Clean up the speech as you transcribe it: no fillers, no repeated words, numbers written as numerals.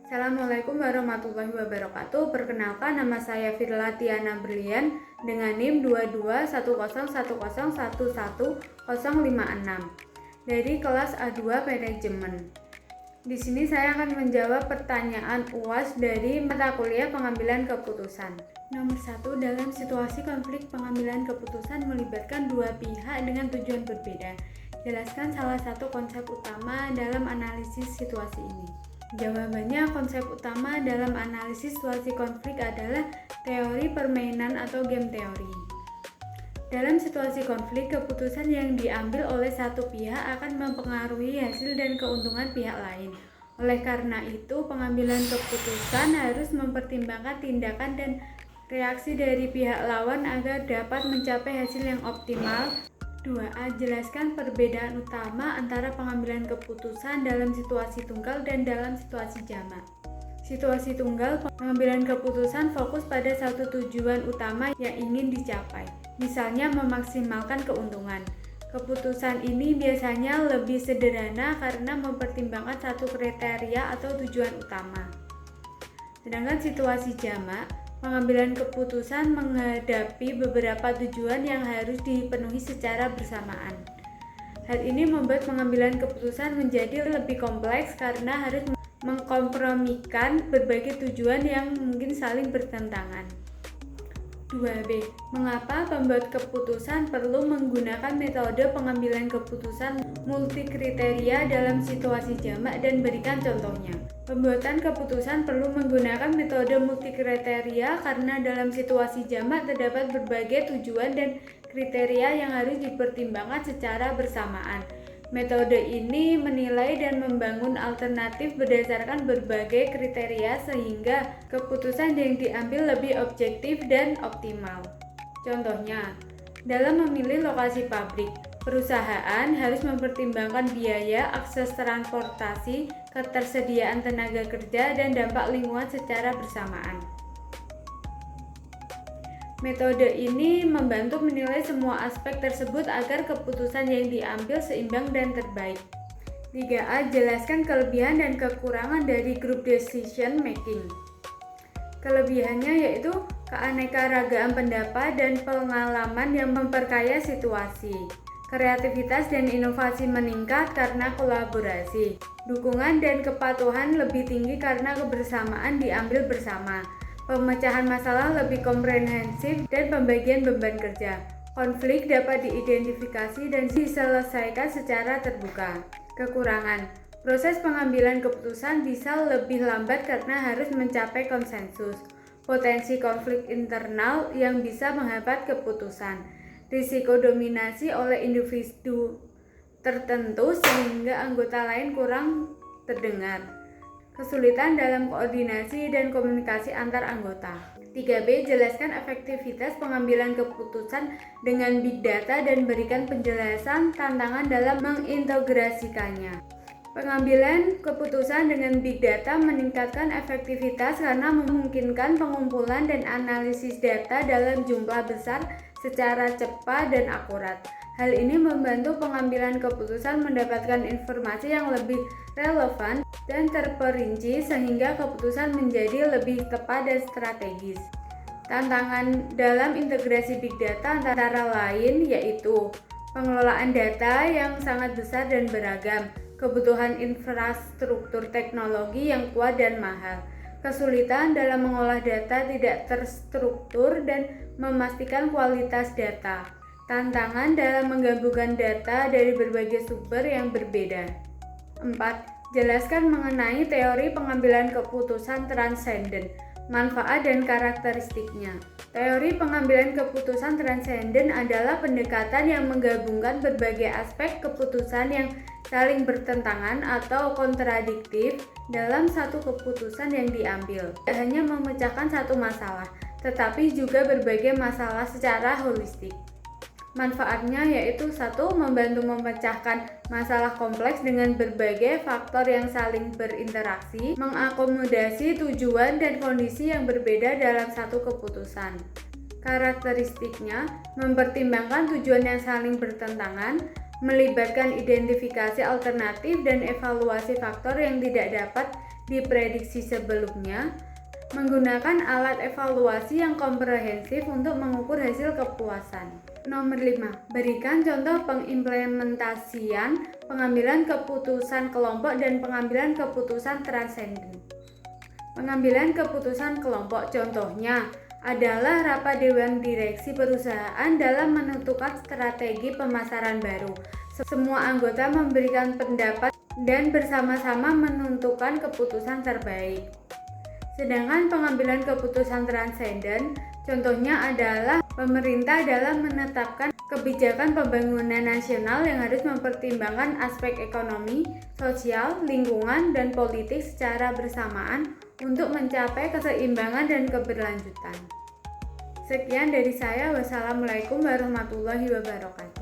Assalamualaikum warahmatullahi wabarakatuh. Perkenalkan, nama saya Firla Tiana Brilian dengan NIM 221010111056 dari kelas A2 Manajemen. Di sini saya akan menjawab pertanyaan UAS dari mata kuliah pengambilan keputusan. Nomor 1, dalam situasi konflik pengambilan keputusan melibatkan dua pihak dengan tujuan berbeda. Jelaskan salah satu konsep utama dalam analisis situasi ini. Jawabannya, konsep utama dalam analisis situasi konflik adalah teori permainan atau game teori. Dalam situasi konflik, keputusan yang diambil oleh satu pihak akan mempengaruhi hasil dan keuntungan pihak lain. Oleh karena itu, pengambilan keputusan harus mempertimbangkan tindakan dan reaksi dari pihak lawan agar dapat mencapai hasil yang optimal. 2a. Jelaskan perbedaan utama antara pengambilan keputusan dalam situasi tunggal dan dalam situasi jamak. Situasi tunggal, pengambilan keputusan fokus pada satu tujuan utama yang ingin dicapai, misalnya memaksimalkan keuntungan. Keputusan ini biasanya lebih sederhana karena mempertimbangkan satu kriteria atau tujuan utama. Sedangkan situasi jamak, pengambilan keputusan menghadapi beberapa tujuan yang harus dipenuhi secara bersamaan. Hal ini membuat pengambilan keputusan menjadi lebih kompleks karena harus mengkompromikan berbagai tujuan yang mungkin saling bertentangan. 2b. Mengapa pembuat keputusan perlu menggunakan metode pengambilan keputusan multikriteria dalam situasi jamak dan berikan contohnya. Pembuatan keputusan perlu menggunakan metode multikriteria karena dalam situasi jamak terdapat berbagai tujuan dan kriteria yang harus dipertimbangkan secara bersamaan. Metode ini menilai dan membangun alternatif berdasarkan berbagai kriteria sehingga keputusan yang diambil lebih objektif dan optimal. Contohnya, dalam memilih lokasi pabrik, perusahaan harus mempertimbangkan biaya, akses transportasi, ketersediaan tenaga kerja, dan dampak lingkungan secara bersamaan. Metode ini membantu menilai semua aspek tersebut agar keputusan yang diambil seimbang dan terbaik. 3a. Jelaskan kelebihan dan kekurangan dari group decision making. Kelebihannya yaitu keanekaragaman pendapat dan pengalaman yang memperkaya situasi. Kreativitas dan inovasi meningkat karena kolaborasi. Dukungan dan kepatuhan lebih tinggi karena kebersamaan diambil bersama. Pemecahan masalah lebih komprehensif dan pembagian beban kerja. Konflik dapat diidentifikasi dan diselesaikan secara terbuka. Kekurangan, proses pengambilan keputusan bisa lebih lambat karena harus mencapai konsensus. Potensi konflik internal yang bisa menghambat keputusan. Risiko dominasi oleh individu tertentu sehingga anggota lain kurang terdengar. Kesulitan dalam koordinasi dan komunikasi antar anggota. 3b. Jelaskan efektivitas pengambilan keputusan dengan big data dan berikan penjelasan tantangan dalam mengintegrasikannya. Pengambilan keputusan dengan big data meningkatkan efektivitas karena memungkinkan pengumpulan dan analisis data dalam jumlah besar secara cepat dan akurat. Hal ini membantu pengambilan keputusan mendapatkan informasi yang lebih relevan dan terperinci sehingga keputusan menjadi lebih tepat dan strategis. Tantangan dalam integrasi big data antara lain yaitu pengelolaan data yang sangat besar dan beragam, kebutuhan infrastruktur teknologi yang kuat dan mahal, kesulitan dalam mengolah data tidak terstruktur dan memastikan kualitas data. Tantangan dalam menggabungkan data dari berbagai sumber yang berbeda. 4. Jelaskan mengenai teori pengambilan keputusan transenden, manfaat dan karakteristiknya. Teori pengambilan keputusan transenden adalah pendekatan yang menggabungkan berbagai aspek keputusan yang saling bertentangan atau kontradiktif dalam satu keputusan yang diambil. Tidak hanya memecahkan satu masalah, tetapi juga berbagai masalah secara holistik. Manfaatnya yaitu 1. Membantu memecahkan masalah kompleks dengan berbagai faktor yang saling berinteraksi, mengakomodasi tujuan dan kondisi yang berbeda dalam satu keputusan. Karakteristiknya, mempertimbangkan tujuan yang saling bertentangan, melibatkan identifikasi alternatif dan evaluasi faktor yang tidak dapat diprediksi sebelumnya, menggunakan alat evaluasi yang komprehensif untuk mengukur hasil kepuasan. Nomor 5. Berikan contoh pengimplementasian pengambilan keputusan kelompok dan pengambilan keputusan transenden. Pengambilan keputusan kelompok contohnya adalah rapat dewan direksi perusahaan dalam menentukan strategi pemasaran baru. Semua anggota memberikan pendapat dan bersama-sama menentukan keputusan terbaik. Sedangkan pengambilan keputusan transenden contohnya adalah pemerintah dalam menetapkan kebijakan pembangunan nasional yang harus mempertimbangkan aspek ekonomi, sosial, lingkungan, dan politik secara bersamaan untuk mencapai keseimbangan dan keberlanjutan. Sekian dari saya. Wassalamualaikum warahmatullahi wabarakatuh.